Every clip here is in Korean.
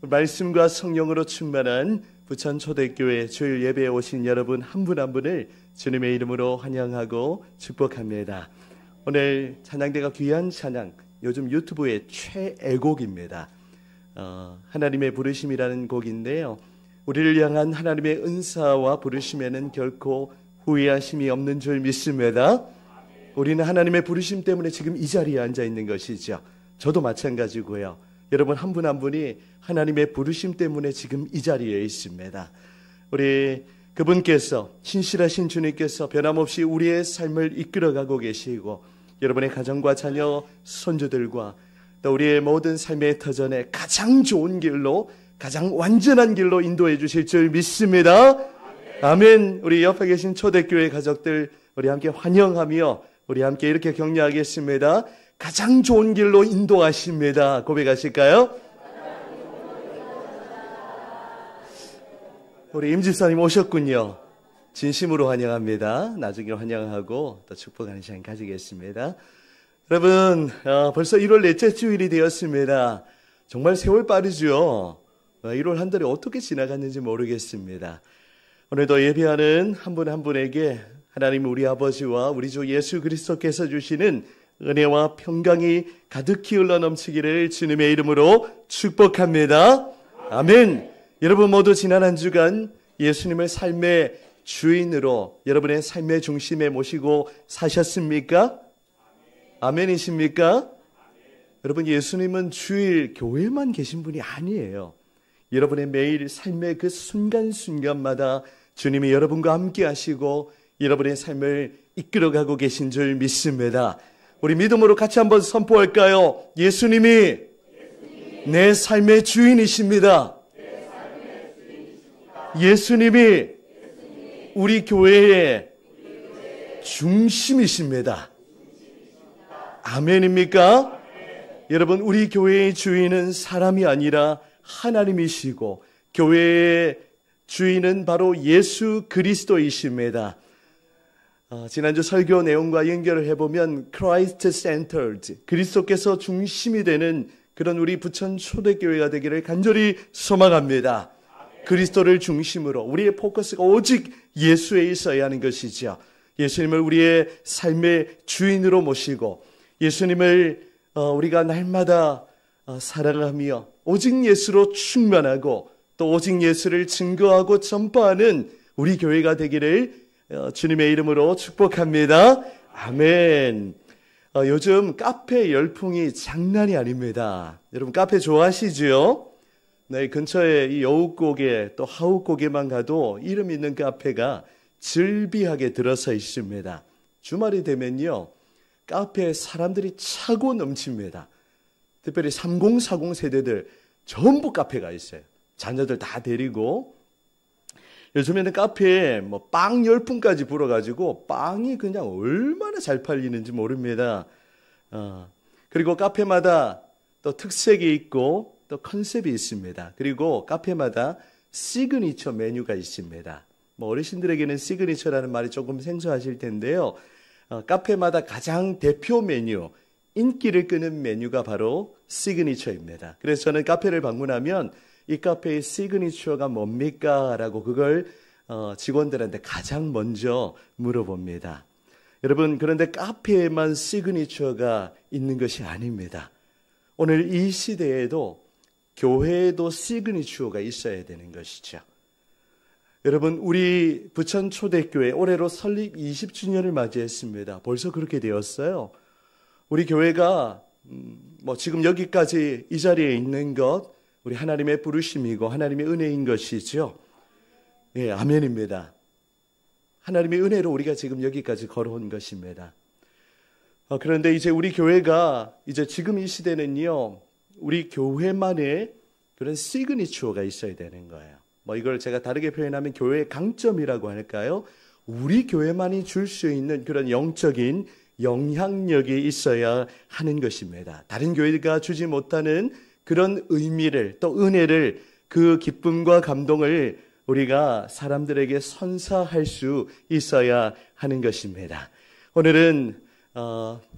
말씀과 성령으로 충만한 부천초대교회 주일 예배에 오신 여러분 한 분 한 분을 주님의 이름으로 환영하고 축복합니다. 오늘 찬양대가 귀한 찬양, 요즘 유튜브의 최애곡입니다. 하나님의 부르심이라는 곡인데요, 우리를 향한 하나님의 은사와 부르심에는 결코 후회하심이 없는 줄 믿습니다. 우리는 하나님의 부르심 때문에 지금 이 자리에 앉아 있는 것이죠. 저도 마찬가지고요. 여러분 한 분 한 분이 하나님의 부르심 때문에 지금 이 자리에 있습니다. 우리 그분께서, 신실하신 주님께서 변함없이 우리의 삶을 이끌어가고 계시고, 여러분의 가정과 자녀, 손주들과 또 우리의 모든 삶의 터전에 가장 좋은 길로, 가장 완전한 길로 인도해 주실 줄 믿습니다. 아멘. 우리 옆에 계신 초대교회 가족들, 우리 함께 환영하며 우리 함께 이렇게 격려하겠습니다. 가장 좋은 길로 인도하십니다. 고백하실까요? 우리 임 집사님 오셨군요. 진심으로 환영합니다. 나중에 환영하고 또 축복하는 시간 가지겠습니다. 여러분, 벌써 1월 넷째 주일이 되었습니다. 정말 세월 빠르죠. 1월 한 달이 어떻게 지나갔는지 모르겠습니다. 오늘도 예배하는 한 분 한 분에게 하나님 우리 아버지와 우리 주 예수 그리스도께서 주시는 은혜와 평강이 가득히 흘러넘치기를 주님의 이름으로 축복합니다. 아멘. 여러분 모두 지난 한 주간 예수님을 삶의 주인으로 여러분의 삶의 중심에 모시고 사셨습니까? 아멘이십니까? 여러분, 예수님은 주일 교회만 계신 분이 아니에요. 여러분의 매일 삶의 그 순간순간마다 주님이 여러분과 함께 하시고 여러분의 삶을 이끌어가고 계신 줄 믿습니다. 우리 믿음으로 같이 한번 선포할까요? 예수님이 내 삶의 주인이십니다. 예수님이 우리 교회의 중심이십니다. 아멘입니까? 여러분, 우리 교회의 주인은 사람이 아니라 하나님이시고 교회의 주인은 바로 예수 그리스도이십니다. 지난주 설교 내용과 연결을 해보면 Christ-centered, 그리스도께서 중심이 되는 그런 우리 부천 초대교회가 되기를 간절히 소망합니다. 그리스도를 중심으로 우리의 포커스가 오직 예수에 있어야 하는 것이죠. 예수님을 우리의 삶의 주인으로 모시고 예수님을 우리가 날마다 사랑하며 오직 예수로 충만하고 또 오직 예수를 증거하고 전파하는 우리 교회가 되기를 주님의 이름으로 축복합니다. 아멘. 요즘 카페 열풍이 장난이 아닙니다. 여러분 카페 좋아하시죠? 네, 근처에 이 여우고개 또 하우고개만 가도 이름 있는 카페가 즐비하게 들어서 있습니다. 주말이 되면요, 카페에 사람들이 차고 넘칩니다. 특별히 3040 세대들 전부 카페가 있어요. 자녀들 다 데리고. 요즘에는 카페에 빵 열풍까지 불어가지고 빵이 그냥 얼마나 잘 팔리는지 모릅니다. 그리고 카페마다 또 특색이 있고 또 컨셉이 있습니다. 그리고 카페마다 시그니처 메뉴가 있습니다. 어르신들에게는 시그니처라는 말이 조금 생소하실 텐데요. 카페마다 가장 대표 메뉴, 인기를 끄는 메뉴가 바로 시그니처입니다. 그래서 저는 카페를 방문하면 이 카페의 시그니처가 뭡니까? 라고 그걸 직원들한테 가장 먼저 물어봅니다. 여러분, 그런데 카페에만 시그니처가 있는 것이 아닙니다. 오늘 이 시대에도 교회에도 시그니처가 있어야 되는 것이죠. 여러분, 우리 부천 초대교회 올해로 설립 20주년을 맞이했습니다. 벌써 그렇게 되었어요. 우리 교회가 지금 여기까지 이 자리에 있는 것, 우리 하나님의 부르심이고 하나님의 은혜인 것이죠. 예, 아멘입니다. 하나님의 은혜로 우리가 지금 여기까지 걸어온 것입니다. 그런데 이제 우리 교회가 이제 지금 이 시대는요, 우리 교회만의 그런 시그니처가 있어야 되는 거예요. 이걸 제가 다르게 표현하면 교회의 강점이라고 할까요? 우리 교회만이 줄 수 있는 그런 영적인 영향력이 있어야 하는 것입니다. 다른 교회가 주지 못하는 그런 의미를 또 은혜를, 그 기쁨과 감동을 우리가 사람들에게 선사할 수 있어야 하는 것입니다. 오늘은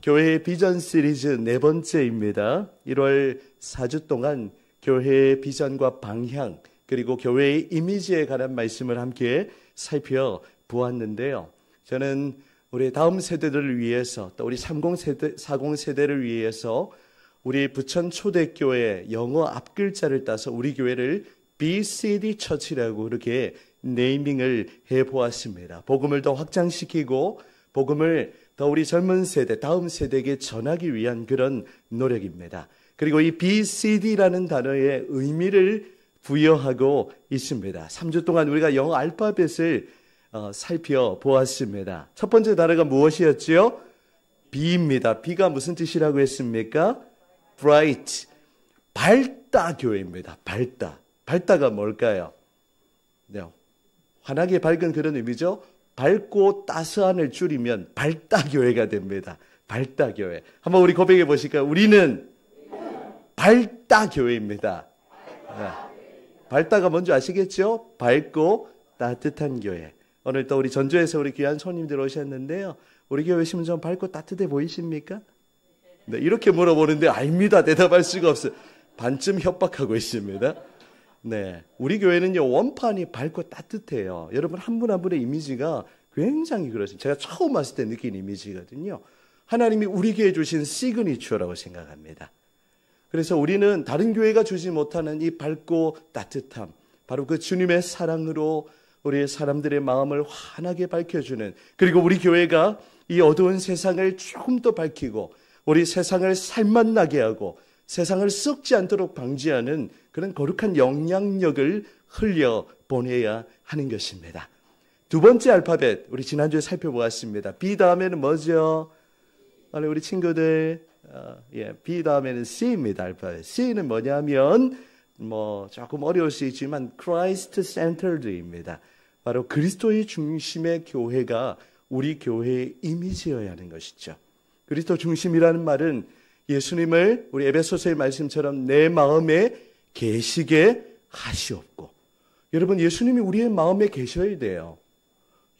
교회의 비전 시리즈 4번째입니다. 1월 4주 동안 교회의 비전과 방향, 그리고 교회의 이미지에 관한 말씀을 함께 살펴보았는데요. 저는 우리 다음 세대들을 위해서, 또 우리 30세대, 40세대를 위해서 우리 부천 초대교회 영어 앞글자를 따서 우리 교회를 BCD 처치라고 그렇게 네이밍을 해보았습니다. 복음을 더 확장시키고 복음을 더 우리 젊은 세대, 다음 세대에게 전하기 위한 그런 노력입니다. 그리고 이 BCD라는 단어의 의미를 부여하고 있습니다. 3주 동안 우리가 영어 알파벳을 살펴보았습니다. 첫 번째 단어가 무엇이었지요? B입니다. B가 무슨 뜻이라고 했습니까? Bright, 밝다 교회입니다. 밝다. 밝다가 뭘까요? 네, 환하게 밝은 그런 의미죠. 밝고 따스한을 줄이면 밝다 교회가 됩니다. 밝다 교회. 한번 우리 고백해 보실까요? 우리는 밝다 교회입니다. 네. 밝다가 뭔지 아시겠죠? 밝고 따뜻한 교회. 오늘 또 우리 전주에서 우리 귀한 손님들 오셨는데요. 우리 교회 오시면 좀 밝고 따뜻해 보이십니까? 네, 이렇게 물어보는데 아닙니다. 대답할 수가 없어요. 반쯤 협박하고 있습니다. 네, 우리 교회는요 원판이 밝고 따뜻해요. 여러분 한 분 한 분의 이미지가 굉장히 그렇습니다. 제가 처음 왔을 때 느낀 이미지거든요. 하나님이 우리에게 주신 시그니처라고 생각합니다. 그래서 우리는 다른 교회가 주지 못하는 이 밝고 따뜻함, 바로 그 주님의 사랑으로 우리 사람들의 마음을 환하게 밝혀주는, 그리고 우리 교회가 이 어두운 세상을 조금 더 밝히고 우리 세상을 살맛나게 하고 세상을 썩지 않도록 방지하는 그런 거룩한 영향력을 흘려보내야 하는 것입니다. 두 번째 알파벳, 우리 지난주에 살펴보았습니다. B 다음에는 뭐죠? 우리 친구들, B 다음에는 C입니다. 알파벳. C는 뭐냐면, 조금 어려울 수 있지만, Christ-centered입니다. 바로 그리스도의 중심의 교회가 우리 교회의 이미지여야 하는 것이죠. 그리스도 중심이라는 말은 예수님을 우리 에베소서의 말씀처럼 내 마음에 계시게 하시옵고, 여러분 예수님이 우리의 마음에 계셔야 돼요.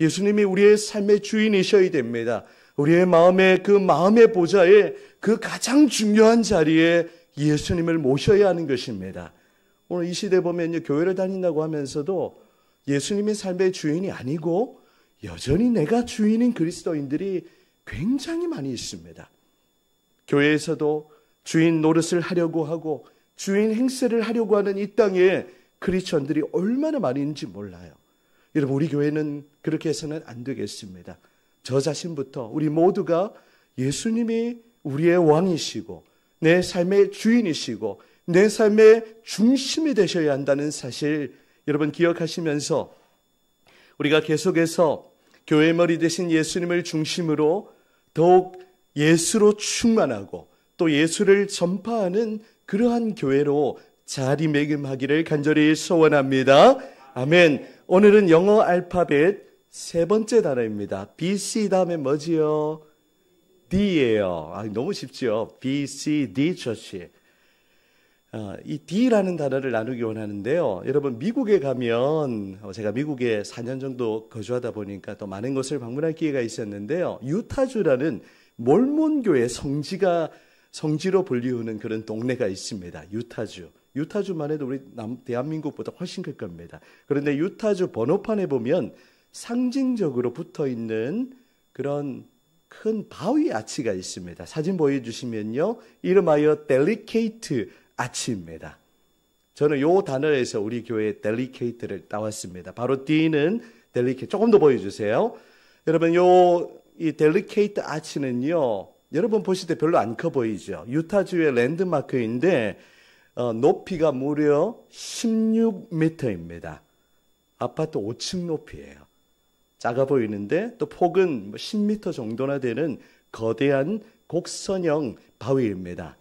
예수님이 우리의 삶의 주인이셔야 됩니다. 우리의 마음의 그 마음의 보좌에 그 가장 중요한 자리에 예수님을 모셔야 하는 것입니다. 오늘 이 시대 보면 교회를 다닌다고 하면서도 예수님이 삶의 주인이 아니고 여전히 내가 주인인 그리스도인들이 굉장히 많이 있습니다. 교회에서도 주인 노릇을 하려고 하고 주인 행세를 하려고 하는 이 땅에 크리스천들이 얼마나 많이 있는지 몰라요. 여러분 우리 교회는 그렇게 해서는 안 되겠습니다. 저 자신부터 우리 모두가 예수님이 우리의 왕이시고 내 삶의 주인이시고 내 삶의 중심이 되셔야 한다는 사실 여러분 기억하시면서 우리가 계속해서 교회 머리 되신 예수님을 중심으로 더욱 예수로 충만하고 또 예수를 전파하는 그러한 교회로 자리매김하기를 간절히 소원합니다. 아멘. 오늘은 영어 알파벳 세 번째 단어입니다. BC 다음에 뭐지요? D예요. 너무 쉽죠? BCD 처치. 이 D라는 단어를 나누기 원하는데요. 여러분 미국에 가면 제가 미국에 4년 정도 거주하다 보니까 또 많은 곳을 방문할 기회가 있었는데요. 유타주라는 몰몬교의 성지로 불리우는 그런 동네가 있습니다. 유타주만 해도 우리 대한민국보다 훨씬 클 겁니다. 그런데 유타주 번호판에 보면 상징적으로 붙어 있는 그런 큰 바위 아치가 있습니다. 사진 보여주시면요. 이름하여 델리케이트 아치입니다. 저는 이 단어에서 우리 교회의 델리케이트를 따왔습니다. 바로 D는 델리케이트. 조금 더 보여주세요. 여러분 이 델리케이트 아치는요. 여러분 보실 때 별로 안 커 보이죠. 유타주의 랜드마크인데 높이가 무려 16m입니다. 아파트 5층 높이예요. 작아 보이는데 또 폭은 10m 정도나 되는 거대한 곡선형 바위입니다.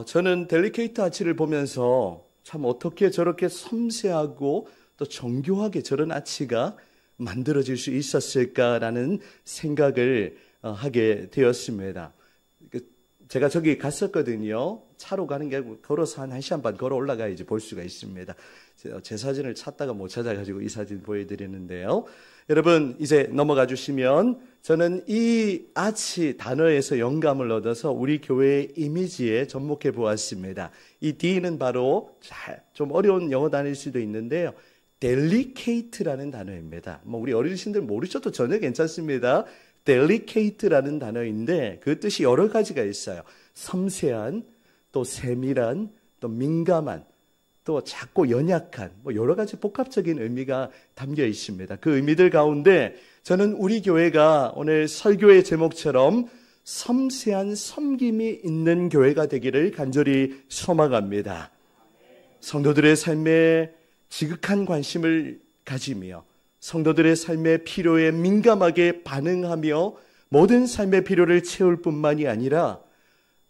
저는 델리케이트 아치를 보면서 참 어떻게 저렇게 섬세하고 또 정교하게 저런 아치가 만들어질 수 있었을까라는 생각을 하게 되었습니다. 제가 저기 갔었거든요. 차로 가는 게 아니고 걸어서 한 1시간 반 걸어 올라가야지 볼 수가 있습니다. 제 사진을 찾다가 못 찾아가지고 이 사진 보여드리는데요. 여러분 이제 넘어가 주시면 저는 이 아치 단어에서 영감을 얻어서 우리 교회의 이미지에 접목해 보았습니다. 이 D는 바로 좀 어려운 영어 단어일 수도 있는데요. delicate라는 단어입니다. 뭐 우리 어르신들 모르셔도 전혀 괜찮습니다. delicate라는 단어인데 그 뜻이 여러 가지가 있어요. 섬세한, 또 세밀한, 또 민감한, 또 작고 연약한, 뭐 여러 가지 복합적인 의미가 담겨 있습니다. 그 의미들 가운데 저는 우리 교회가 오늘 설교의 제목처럼 섬세한 섬김이 있는 교회가 되기를 간절히 소망합니다. 성도들의 삶에 지극한 관심을 가지며 성도들의 삶의 필요에 민감하게 반응하며 모든 삶의 필요를 채울 뿐만이 아니라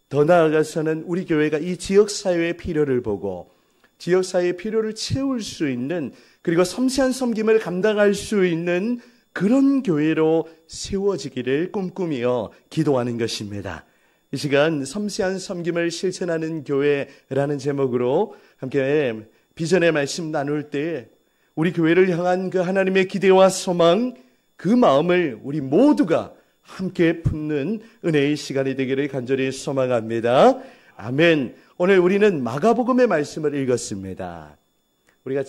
더 나아가서는 우리 교회가 이 지역사회의 필요를 보고 지역사회의 필요를 채울 수 있는 그리고 섬세한 섬김을 감당할 수 있는 그런 교회로 세워지기를 꿈꾸며 기도하는 것입니다. 이 시간 섬세한 섬김을 실천하는 교회라는 제목으로 함께 비전의 말씀 나눌 때 우리 교회를 향한 그 하나님의 기대와 소망, 그 마음을 우리 모두가 함께 품는 은혜의 시간이 되기를 간절히 소망합니다. 아멘. 오늘 우리는 마가복음의 말씀을 읽었습니다. 우리가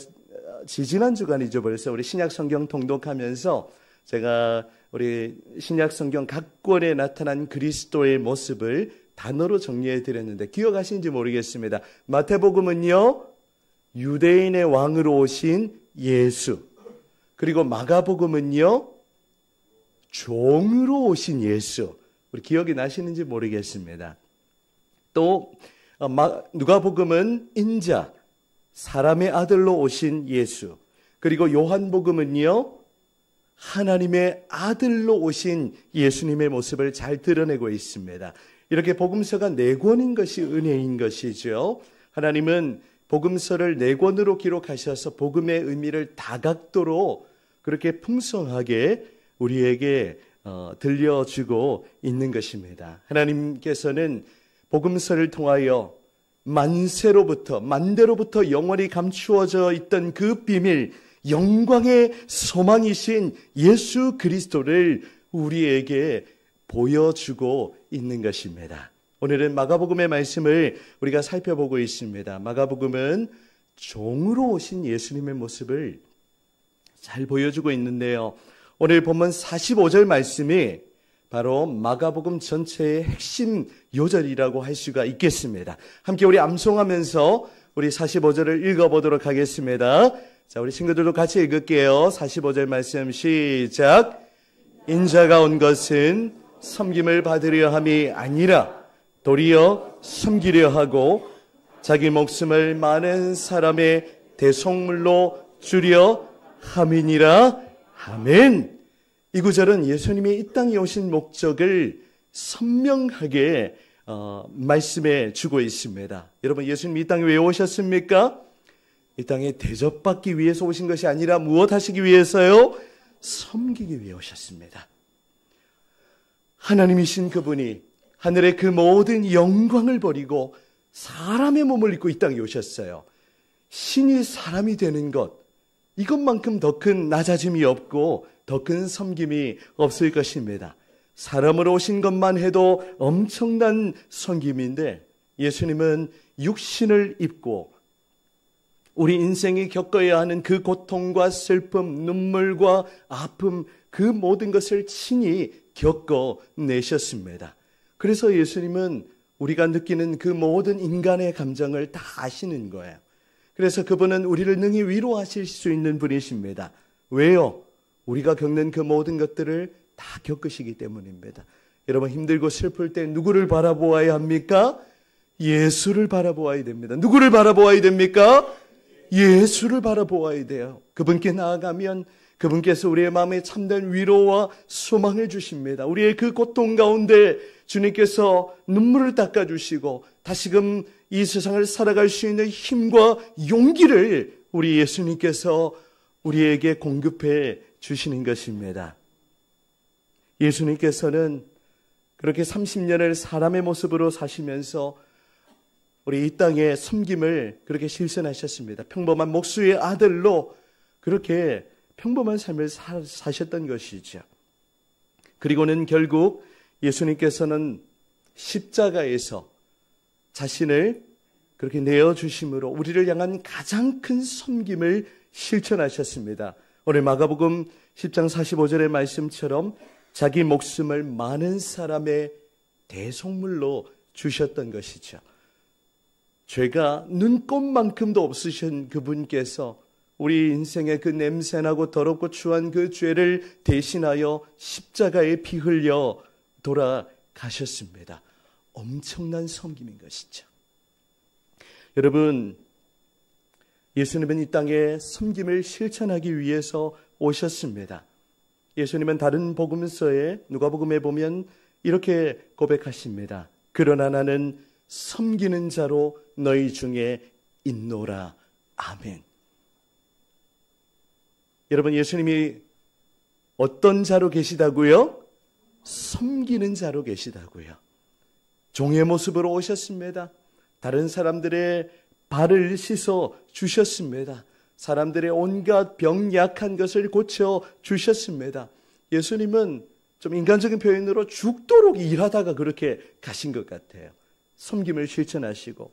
지지난 주간이죠. 벌써 우리 신약성경 통독하면서 제가 우리 신약성경 각 권에 나타난 그리스도의 모습을 단어로 정리해 드렸는데 기억하시는지 모르겠습니다. 마태복음은요, 유대인의 왕으로 오신 예수. 그리고 마가복음은요, 종으로 오신 예수. 우리 기억이 나시는지 모르겠습니다. 또 누가복음은 인자, 사람의 아들로 오신 예수. 그리고 요한복음은요, 하나님의 아들로 오신 예수님의 모습을 잘 드러내고 있습니다. 이렇게 복음서가 4권인 것이 은혜인 것이죠. 하나님은 복음서를 4권으로 기록하셔서 복음의 의미를 다각도로 그렇게 풍성하게 우리에게 들려주고 있는 것입니다. 하나님께서는 복음서를 통하여 만대로부터 영원히 감추어져 있던 그 비밀, 영광의 소망이신 예수 그리스도를 우리에게 보여주고 있는 것입니다. 오늘은 마가복음의 말씀을 우리가 살펴보고 있습니다. 마가복음은 종으로 오신 예수님의 모습을 잘 보여주고 있는데요. 오늘 본문 45절 말씀이 바로 마가복음 전체의 핵심 요절이라고 할 수가 있겠습니다. 함께 우리 암송하면서 우리 45절을 읽어보도록 하겠습니다. 자, 우리 친구들도 같이 읽을게요. 45절 말씀 시작. 인자가 온 것은 섬김을 받으려 함이 아니라 도리어 섬기려 하고 자기 목숨을 많은 사람의 대속물로 주려 함이니라. 아멘. 이 구절은 예수님이 이 땅에 오신 목적을 선명하게 말씀해 주고 있습니다. 여러분, 예수님이 이 땅에 왜 오셨습니까? 이 땅에 대접받기 위해서 오신 것이 아니라 무엇 하시기 위해서요? 섬기기 위해 오셨습니다. 하나님이신 그분이 하늘의 그 모든 영광을 버리고 사람의 몸을 입고 이 땅에 오셨어요. 신이 사람이 되는 것, 이것만큼 더 큰 낮아짐이 없고 더 큰 섬김이 없을 것입니다. 사람으로 오신 것만 해도 엄청난 섬김인데 예수님은 육신을 입고 우리 인생이 겪어야 하는 그 고통과 슬픔, 눈물과 아픔, 그 모든 것을 친히 겪어내셨습니다. 그래서 예수님은 우리가 느끼는 그 모든 인간의 감정을 다 아시는 거예요. 그래서 그분은 우리를 능히 위로하실 수 있는 분이십니다. 왜요? 우리가 겪는 그 모든 것들을 다 겪으시기 때문입니다. 여러분, 힘들고 슬플 때 누구를 바라보아야 합니까? 예수를 바라보아야 됩니다. 누구를 바라보아야 됩니까? 예수를 바라보아야 돼요. 그분께 나아가면 그분께서 우리의 마음에 참된 위로와 소망을 주십니다. 우리의 그 고통 가운데 주님께서 눈물을 닦아주시고 다시금 이 세상을 살아갈 수 있는 힘과 용기를 우리 예수님께서 우리에게 공급해 주시는 것입니다. 예수님께서는 그렇게 30년을 사람의 모습으로 사시면서 우리 이 땅의 섬김을 그렇게 실천하셨습니다. 평범한 목수의 아들로 그렇게 평범한 삶을 사셨던 것이죠. 그리고는 결국 예수님께서는 십자가에서 자신을 그렇게 내어주심으로 우리를 향한 가장 큰 섬김을 실천하셨습니다. 오늘 마가복음 10장 45절의 말씀처럼 자기 목숨을 많은 사람의 대속물로 주셨던 것이죠. 죄가 눈꼽만큼도 없으신 그분께서 우리 인생의 그 냄새나고 더럽고 추한 그 죄를 대신하여 십자가에 피 흘려 돌아가셨습니다. 엄청난 섬김인 것이죠. 여러분, 예수님은 이 땅에 섬김을 실천하기 위해서 오셨습니다. 예수님은 다른 복음서에 누가복음에 보면 이렇게 고백하십니다. 그러나 나는 섬기는 자로 너희 중에 있노라. 아멘. 여러분, 예수님이 어떤 자로 계시다고요? 섬기는 자로 계시다고요. 종의 모습으로 오셨습니다. 다른 사람들의 발을 씻어 주셨습니다. 사람들의 온갖 병약한 것을 고쳐 주셨습니다. 예수님은 좀 인간적인 표현으로 죽도록 일하다가 그렇게 가신 것 같아요. 섬김을 실천하시고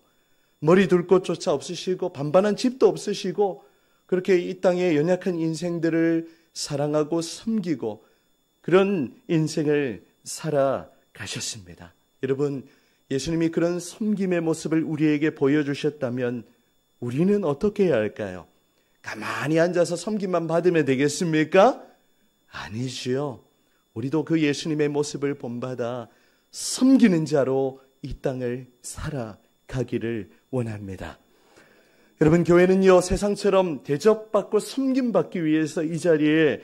머리 둘 곳조차 없으시고 반반한 집도 없으시고 그렇게 이 땅의 연약한 인생들을 사랑하고 섬기고 그런 인생을 살아가셨습니다. 여러분, 예수님이 그런 섬김의 모습을 우리에게 보여주셨다면 우리는 어떻게 해야 할까요? 가만히 앉아서 섬김만 받으면 되겠습니까? 아니지요. 우리도 그 예수님의 모습을 본받아 섬기는 자로 이 땅을 살아가기를 원합니다. 여러분, 교회는요, 세상처럼 대접받고 섬김받기 위해서 이 자리에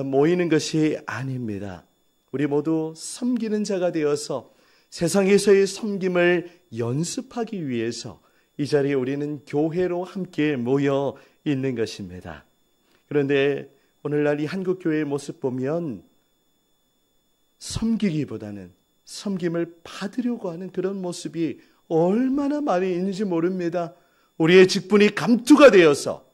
모이는 것이 아닙니다. 우리 모두 섬기는 자가 되어서 세상에서의 섬김을 연습하기 위해서 이 자리에 우리는 교회로 함께 모여 있는 것입니다. 그런데 오늘날 이 한국교회의 모습 보면 섬기기보다는 섬김을 받으려고 하는 그런 모습이 얼마나 많이 있는지 모릅니다. 우리의 직분이 감투가 되어서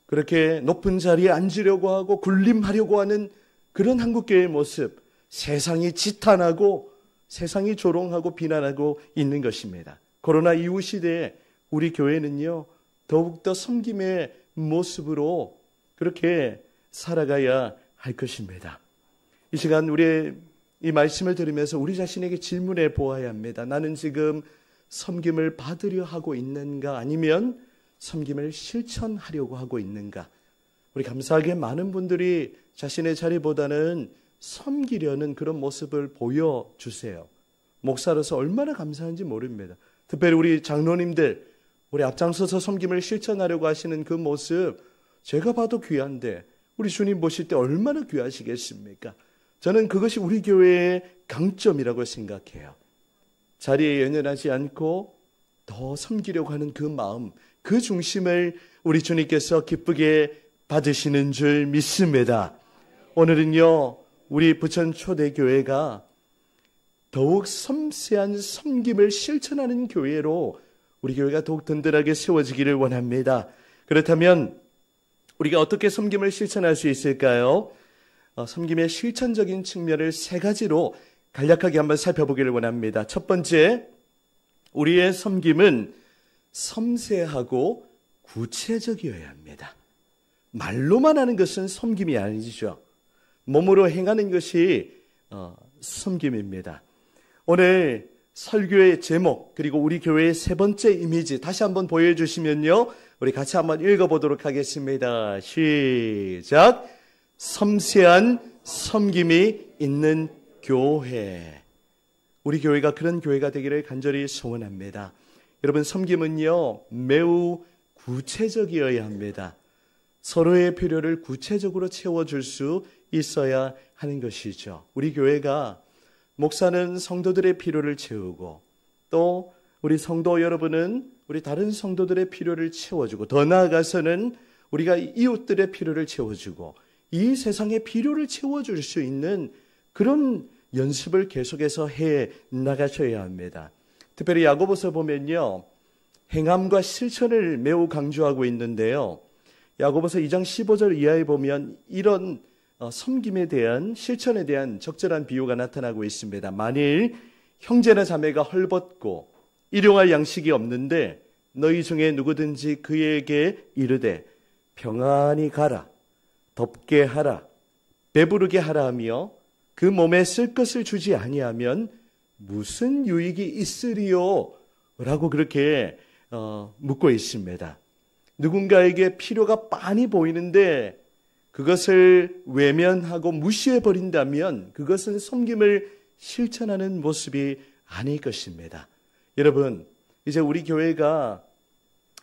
그렇게 높은 자리에 앉으려고 하고 군림하려고 하는 그런 한국교회의 모습, 세상이 지탄하고 세상이 조롱하고 비난하고 있는 것입니다. 코로나 이후 시대에 우리 교회는요, 더욱더 섬김의 모습으로 그렇게 살아가야 할 것입니다. 이 시간 우리의 이 말씀을 들으면서 우리 자신에게 질문해 보아야 합니다. 나는 지금 섬김을 받으려 하고 있는가? 아니면 섬김을 실천하려고 하고 있는가? 우리 감사하게 많은 분들이 자신의 자리보다는 섬기려는 그런 모습을 보여주세요. 목사로서 얼마나 감사한지 모릅니다. 특별히 우리 장로님들, 우리 앞장서서 섬김을 실천하려고 하시는 그 모습, 제가 봐도 귀한데 우리 주님 보실 때 얼마나 귀하시겠습니까? 저는 그것이 우리 교회의 강점이라고 생각해요. 자리에 연연하지 않고 더 섬기려고 하는 그 마음, 그 중심을 우리 주님께서 기쁘게 받으시는 줄 믿습니다. 오늘은요, 우리 부천 초대교회가 더욱 섬세한 섬김을 실천하는 교회로 우리 교회가 더욱 든든하게 세워지기를 원합니다. 그렇다면 우리가 어떻게 섬김을 실천할 수 있을까요? 섬김의 실천적인 측면을 세 가지로 간략하게 한번 살펴보기를 원합니다. 첫 번째, 우리의 섬김은 섬세하고 구체적이어야 합니다. 말로만 하는 것은 섬김이 아니죠. 몸으로 행하는 것이 섬김입니다. 오늘 설교의 제목 그리고 우리 교회의 세 번째 이미지 다시 한번 보여주시면요, 우리 같이 한번 읽어보도록 하겠습니다. 시작. 섬세한 섬김이 있는 교회. 우리 교회가 그런 교회가 되기를 간절히 소원합니다. 여러분, 섬김은요, 매우 구체적이어야 합니다. 서로의 필요를 구체적으로 채워줄 수 있어야 하는 것이죠. 우리 교회가 목사는 성도들의 필요를 채우고 또 우리 성도 여러분은 우리 다른 성도들의 필요를 채워주고 더 나아가서는 우리가 이웃들의 필요를 채워주고 이 세상의 필요를 채워줄 수 있는 그런 연습을 계속해서 해 나가셔야 합니다. 특별히 야고보서 보면요, 행함과 실천을 매우 강조하고 있는데요. 야고보서 2장 15절 이하에 보면 이런 섬김에 대한, 실천에 대한 적절한 비유가 나타나고 있습니다. 만일 형제나 자매가 헐벗고 일용할 양식이 없는데 너희 중에 누구든지 그에게 이르되 평안히 가라, 덥게 하라, 배부르게 하라 하며 그 몸에 쓸 것을 주지 아니하면 무슨 유익이 있으리요? 라고 그렇게 묻고 있습니다. 누군가에게 필요가 빤히 보이는데 그것을 외면하고 무시해 버린다면 그것은 섬김을 실천하는 모습이 아닐 것입니다. 여러분, 이제 우리 교회가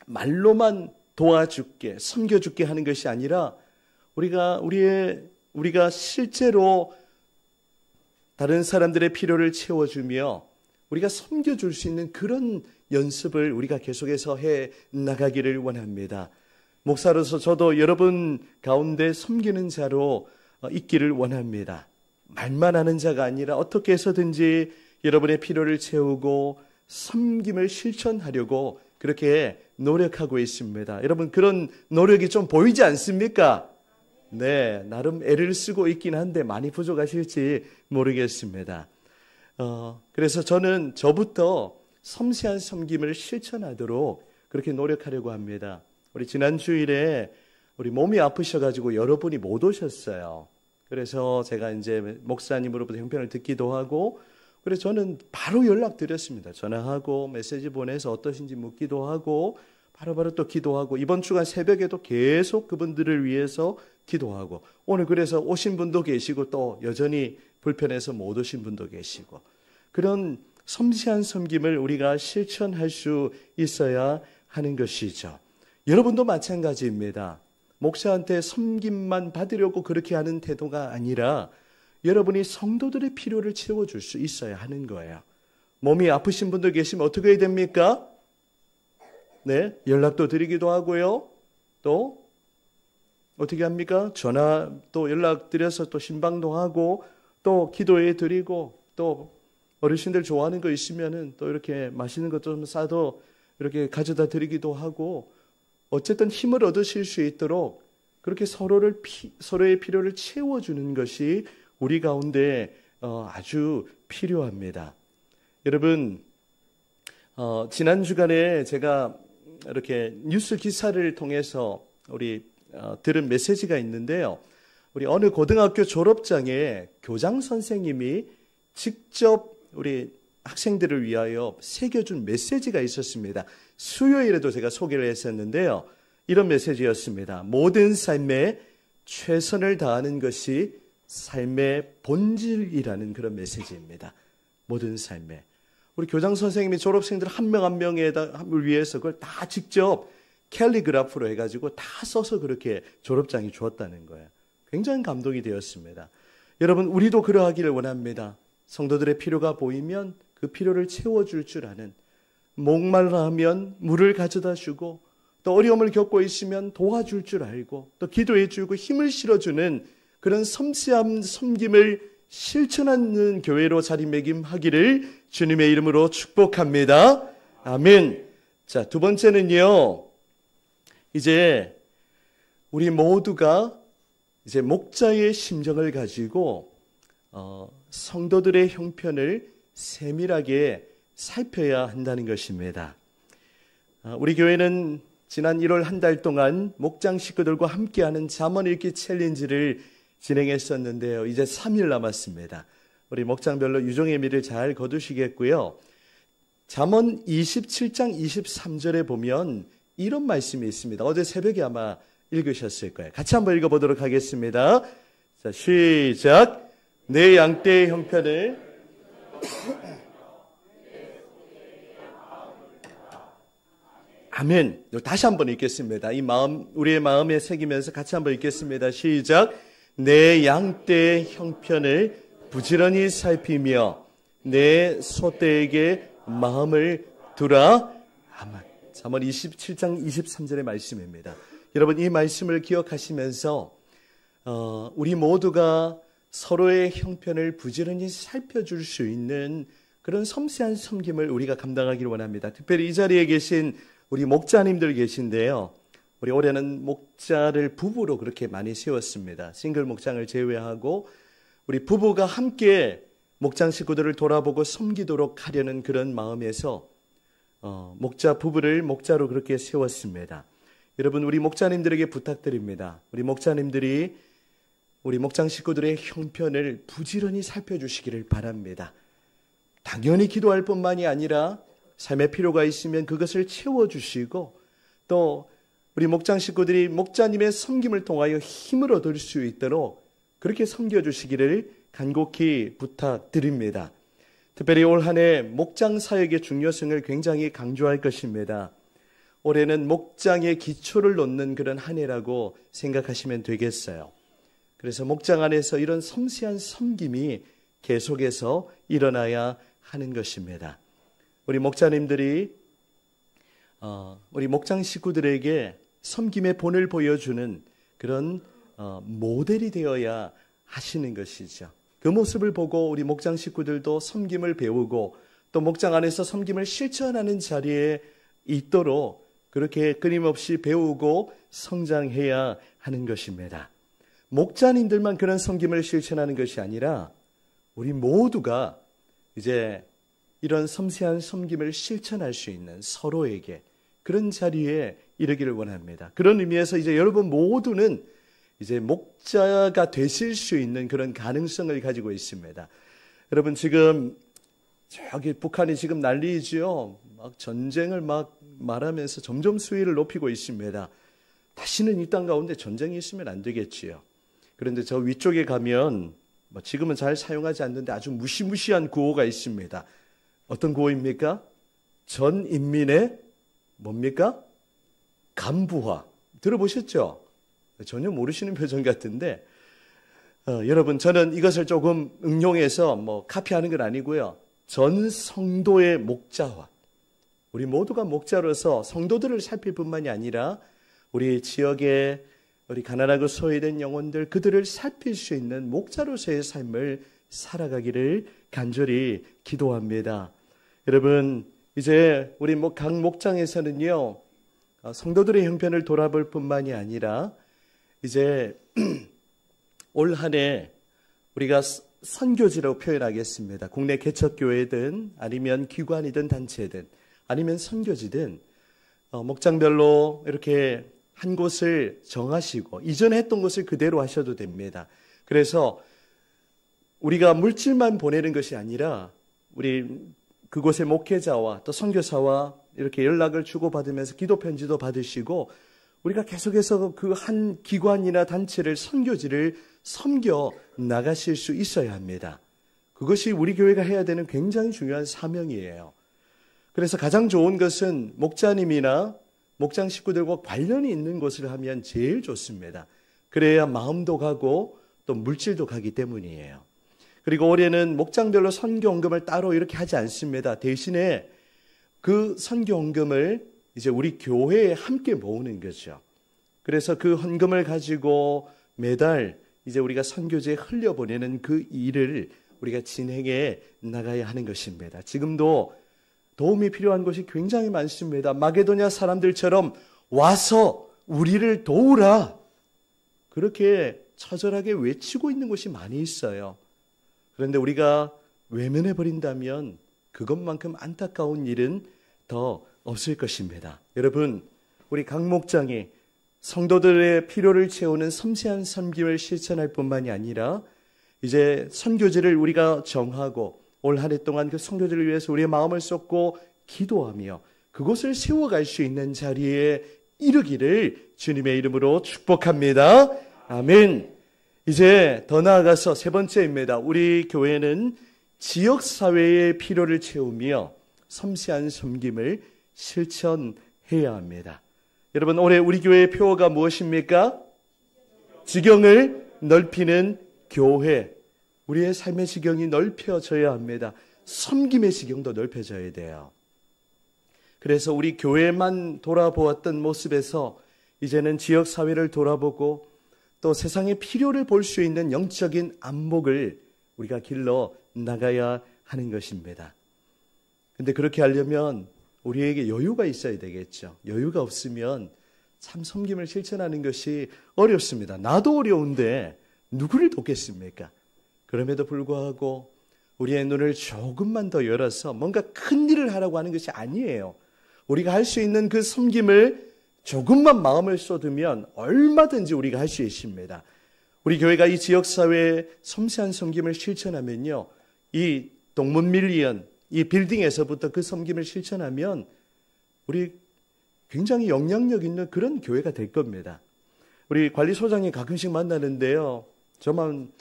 말로만 도와줄게, 섬겨줄게 하는 것이 아니라 우리가 실제로 다른 사람들의 필요를 채워주며 우리가 섬겨줄 수 있는 그런 연습을 우리가 계속해서 해 나가기를 원합니다. 목사로서 저도 여러분 가운데 섬기는 자로 있기를 원합니다. 말만 하는 자가 아니라 어떻게 해서든지 여러분의 필요를 채우고 섬김을 실천하려고 그렇게 노력하고 있습니다. 여러분, 그런 노력이 좀 보이지 않습니까? 네, 나름 애를 쓰고 있긴 한데 많이 부족하실지 모르겠습니다. 그래서 저는 저부터 섬세한 섬김을 실천하도록 그렇게 노력하려고 합니다. 우리 지난 주일에 우리 몸이 아프셔가지고 여러분이 못 오셨어요. 그래서 제가 이제 목사님으로부터 형편을 듣기도 하고, 그래서 저는 바로 연락드렸습니다. 전화하고 메시지 보내서 어떠신지 묻기도 하고, 바로바로 또 기도하고, 이번 주간 새벽에도 계속 그분들을 위해서 기도하고, 오늘 그래서 오신 분도 계시고 또 여전히 불편해서 못 오신 분도 계시고, 그런 섬세한 섬김을 우리가 실천할 수 있어야 하는 것이죠. 여러분도 마찬가지입니다. 목사한테 섬김만 받으려고 그렇게 하는 태도가 아니라 여러분이 성도들의 필요를 채워줄 수 있어야 하는 거예요. 몸이 아프신 분들 계시면 어떻게 해야 됩니까? 네, 연락도 드리기도 하고요. 또 어떻게 합니까? 전화 또 연락드려서 또 신방도 하고 또 기도해 드리고, 또 어르신들 좋아하는 거 있으면은 또 이렇게 맛있는 것 좀 싸도 이렇게 가져다 드리기도 하고, 어쨌든 힘을 얻으실 수 있도록 그렇게 서로의 필요를 채워주는 것이 우리 가운데 아주 필요합니다. 여러분, 지난 주간에 제가 이렇게 뉴스 기사를 통해서 들은 메시지가 있는데요. 우리 어느 고등학교 졸업장에 교장 선생님이 직접 우리 학생들을 위하여 새겨준 메시지가 있었습니다. 수요일에도 제가 소개를 했었는데요. 이런 메시지였습니다. 모든 삶에 최선을 다하는 것이 삶의 본질이라는 그런 메시지입니다. 모든 삶에. 우리 교장 선생님이 졸업생들 한 명 한 명을 위해서 그걸 다 직접 캘리그라프로 해가지고 다 써서 그렇게 졸업장이 주었다는 거예요. 굉장히 감동이 되었습니다. 여러분, 우리도 그러하기를 원합니다. 성도들의 필요가 보이면 그 필요를 채워줄 줄 아는, 목말라 하면 물을 가져다 주고, 또 어려움을 겪고 있으면 도와줄 줄 알고, 또 기도해 주고 힘을 실어주는 그런 섬세한 섬김을 실천하는 교회로 자리매김하기를 주님의 이름으로 축복합니다. 아멘. 자, 두 번째는요, 이제 우리 모두가 이제 목자의 심정을 가지고 성도들의 형편을 세밀하게 살펴야 한다는 것입니다. 우리 교회는 지난 1월 한 달 동안 목장 식구들과 함께하는 잠언 읽기 챌린지를 진행했었는데요. 이제 3일 남았습니다. 우리 목장별로 유종의 미를 잘 거두시겠고요. 잠언 27장 23절에 보면 이런 말씀이 있습니다. 어제 새벽에 아마 읽으셨을 거예요. 같이 한번 읽어보도록 하겠습니다. 자, 시작. 내 양떼의 형편을 아멘. 다시 한번 읽겠습니다. 이 마음, 우리의 마음에 새기면서 같이 한번 읽겠습니다. 시작. 내 양떼의 형편을 부지런히 살피며 내 소떼에게 마음을 두라. 아멘. 잠언 27장 23절의 말씀입니다. 여러분, 이 말씀을 기억하시면서 우리 모두가 서로의 형편을 부지런히 살펴줄 수 있는 그런 섬세한 섬김을 우리가 감당하기를 원합니다. 특별히 이 자리에 계신 우리 목자님들 계신데요. 우리 올해는 목자를 부부로 그렇게 많이 세웠습니다. 싱글 목장을 제외하고 우리 부부가 함께 목장 식구들을 돌아보고 섬기도록 하려는 그런 마음에서 목자 부부를 목자로 그렇게 세웠습니다. 여러분, 우리 목자님들에게 부탁드립니다. 우리 목자님들이 우리 목장 식구들의 형편을 부지런히 살펴주시기를 바랍니다. 당연히 기도할 뿐만이 아니라 삶의 필요가 있으면 그것을 채워주시고, 또 우리 목장 식구들이 목자님의 섬김을 통하여 힘을 얻을 수 있도록 그렇게 섬겨주시기를 간곡히 부탁드립니다. 특별히 올 한 해 목장 사역의 중요성을 굉장히 강조할 것입니다. 올해는 목장의 기초를 놓는 그런 한 해라고 생각하시면 되겠어요. 그래서 목장 안에서 이런 섬세한 섬김이 계속해서 일어나야 하는 것입니다. 우리 목자님들이 우리 목장 식구들에게 섬김의 본을 보여주는 그런 모델이 되어야 하시는 것이죠. 그 모습을 보고 우리 목장 식구들도 섬김을 배우고 또 목장 안에서 섬김을 실천하는 자리에 있도록 그렇게 끊임없이 배우고 성장해야 하는 것입니다. 목자님들만 그런 섬김을 실천하는 것이 아니라 우리 모두가 이제 이런 섬세한 섬김을 실천할 수 있는 서로에게 그런 자리에 이르기를 원합니다. 그런 의미에서 이제 여러분 모두는 이제 목자가 되실 수 있는 그런 가능성을 가지고 있습니다. 여러분, 지금 저기 북한이 지금 난리지요. 막 전쟁을 막 말하면서 점점 수위를 높이고 있습니다. 다시는 이 땅 가운데 전쟁이 있으면 안 되겠지요. 그런데 저 위쪽에 가면 지금은 잘 사용하지 않는데 아주 무시무시한 구호가 있습니다. 어떤 구호입니까? 전 인민의 뭡니까? 간부화. 들어보셨죠? 전혀 모르시는 표정 같은데 여러분, 저는 이것을 조금 응용해서 카피하는 건 아니고요. 전 성도의 목자화. 우리 모두가 목자로서 성도들을 살필 뿐만이 아니라 우리 지역의 우리 가난하고 소외된 영혼들, 그들을 살필 수 있는 목자로서의 삶을 살아가기를 간절히 기도합니다. 여러분, 이제 우리 각 목장에서는요, 성도들의 형편을 돌아볼 뿐만이 아니라 이제 올 한 해 우리가 선교지라고 표현하겠습니다. 국내 개척교회든 아니면 기관이든 단체든 아니면 선교지든 목장별로 이렇게 한 곳을 정하시고 이전에 했던 것을 그대로 하셔도 됩니다. 그래서 우리가 물질만 보내는 것이 아니라 우리 그곳의 목회자와 또 선교사와 이렇게 연락을 주고받으면서 기도 편지도 받으시고 우리가 계속해서 그 한 기관이나 단체를 선교지를 섬겨 나가실 수 있어야 합니다. 그것이 우리 교회가 해야 되는 굉장히 중요한 사명이에요. 그래서 가장 좋은 것은 목자님이나 목장 식구들과 관련이 있는 곳을 하면 제일 좋습니다. 그래야 마음도 가고 또 물질도 가기 때문이에요. 그리고 올해는 목장별로 선교헌금을 따로 이렇게 하지 않습니다. 대신에 그 선교헌금을 이제 우리 교회에 함께 모으는 거죠. 그래서 그 헌금을 가지고 매달 이제 우리가 선교지에 흘려보내는 그 일을 우리가 진행해 나가야 하는 것입니다. 지금도 도움이 필요한 곳이 굉장히 많습니다. 마게도냐 사람들처럼 와서 우리를 도우라, 그렇게 처절하게 외치고 있는 곳이 많이 있어요. 그런데 우리가 외면해 버린다면 그것만큼 안타까운 일은 더 없을 것입니다. 여러분, 우리 각 목장이 성도들의 필요를 채우는 섬세한 섬김을 실천할 뿐만이 아니라 이제 선교지를 우리가 정하고 올 한 해 동안 그 선교지를 위해서 우리의 마음을 쏟고 기도하며 그곳을 세워갈 수 있는 자리에 이르기를 주님의 이름으로 축복합니다. 아멘. 이제 더 나아가서 세 번째입니다. 우리 교회는 지역사회의 필요를 채우며 섬세한 섬김을 실천해야 합니다. 여러분, 올해 우리 교회의 표어가 무엇입니까? 지경을 넓히는 교회. 우리의 삶의 지경이 넓혀져야 합니다. 섬김의 지경도 넓혀져야 돼요. 그래서 우리 교회만 돌아보았던 모습에서 이제는 지역사회를 돌아보고 또 세상의 필요를 볼 수 있는 영적인 안목을 우리가 길러 나가야 하는 것입니다. 근데 그렇게 하려면 우리에게 여유가 있어야 되겠죠. 여유가 없으면 참 섬김을 실천하는 것이 어렵습니다. 나도 어려운데 누구를 돕겠습니까? 그럼에도 불구하고 우리의 눈을 조금만 더 열어서 뭔가 큰 일을 하라고 하는 것이 아니에요. 우리가 할 수 있는 그 섬김을 조금만 마음을 쏟으면 얼마든지 우리가 할 수 있습니다. 우리 교회가 이 지역사회에 섬세한 섬김을 실천하면요, 이 동문밀리언, 이 빌딩에서부터 그 섬김을 실천하면 우리 굉장히 영향력 있는 그런 교회가 될 겁니다. 우리 관리소장이 가끔씩 만나는데요, 저만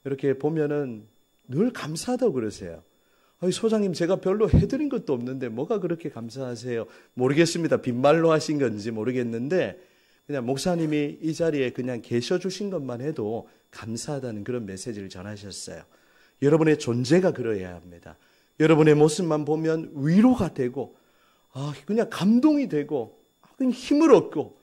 이렇게 보면은 늘 감사하다고 그러세요. 소장님, 제가 별로 해드린 것도 없는데 뭐가 그렇게 감사하세요? 모르겠습니다. 빈말로 하신 건지 모르겠는데 그냥 목사님이 이 자리에 그냥 계셔 주신 것만 해도 감사하다는 그런 메시지를 전하셨어요. 여러분의 존재가 그러해야 합니다. 여러분의 모습만 보면 위로가 되고 그냥 감동이 되고 그냥 힘을 얻고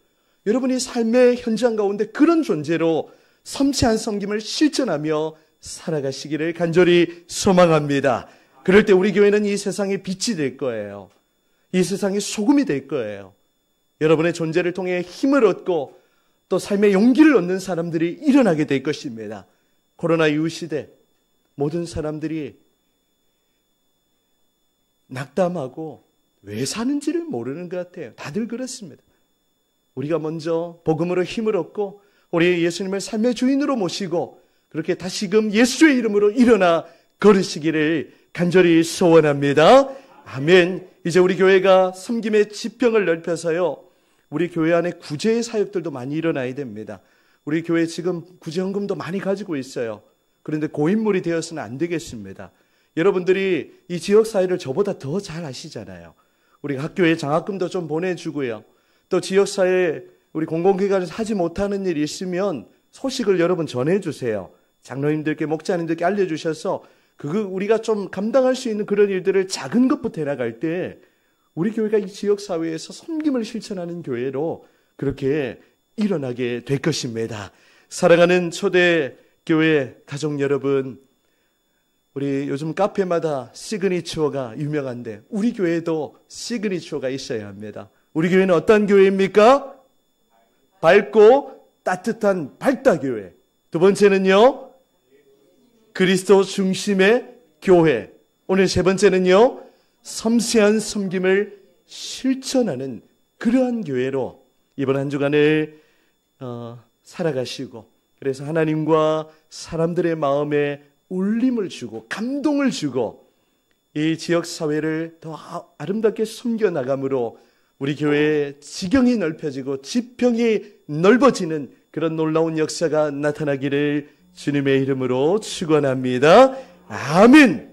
여러분이 삶의 현장 가운데 그런 존재로 섬세한 섬김을 실천하며 살아가시기를 간절히 소망합니다. 그럴 때 우리 교회는 이 세상의 빛이 될 거예요. 이 세상의 소금이 될 거예요. 여러분의 존재를 통해 힘을 얻고 또 삶의 용기를 얻는 사람들이 일어나게 될 것입니다. 코로나 이후 시대 모든 사람들이 낙담하고 왜 사는지를 모르는 것 같아요. 다들 그렇습니다. 우리가 먼저 복음으로 힘을 얻고 우리 예수님을 삶의 주인으로 모시고 그렇게 다시금 예수의 이름으로 일어나 걸으시기를 간절히 소원합니다. 아멘. 이제 우리 교회가 섬김의 지평을 넓혀서요, 우리 교회 안에 구제의 사역들도 많이 일어나야 됩니다. 우리 교회 지금 구제헌금도 많이 가지고 있어요. 그런데 고인물이 되어서는 안 되겠습니다. 여러분들이 이 지역사회를 저보다 더 잘 아시잖아요. 우리 학교에 장학금도 좀 보내주고요. 또 지역사회에 우리 공공기관에서 하지 못하는 일이 있으면 소식을 여러분 전해주세요. 장로님들께, 목자님들께 알려주셔서 우리가 좀 감당할 수 있는 그런 일들을 작은 것부터 해나갈 때 우리 교회가 이 지역사회에서 섬김을 실천하는 교회로 그렇게 일어나게 될 것입니다. 사랑하는 초대교회 가족 여러분, 우리 요즘 카페마다 시그니처가 유명한데 우리 교회도 시그니처가 있어야 합니다. 우리 교회는 어떤 교회입니까? 밝고 따뜻한 발다교회. 두 번째는요, 그리스도 중심의 교회. 오늘 세 번째는요, 섬세한 섬김을 실천하는 그러한 교회로 이번 한 주간을 살아가시고, 그래서 하나님과 사람들의 마음에 울림을 주고 감동을 주고 이 지역사회를 더 아름답게 섬겨나감으로 우리 교회의 지경이 넓혀지고 지평이 넓어지는 그런 놀라운 역사가 나타나기를 주님의 이름으로 축원합니다. 아멘.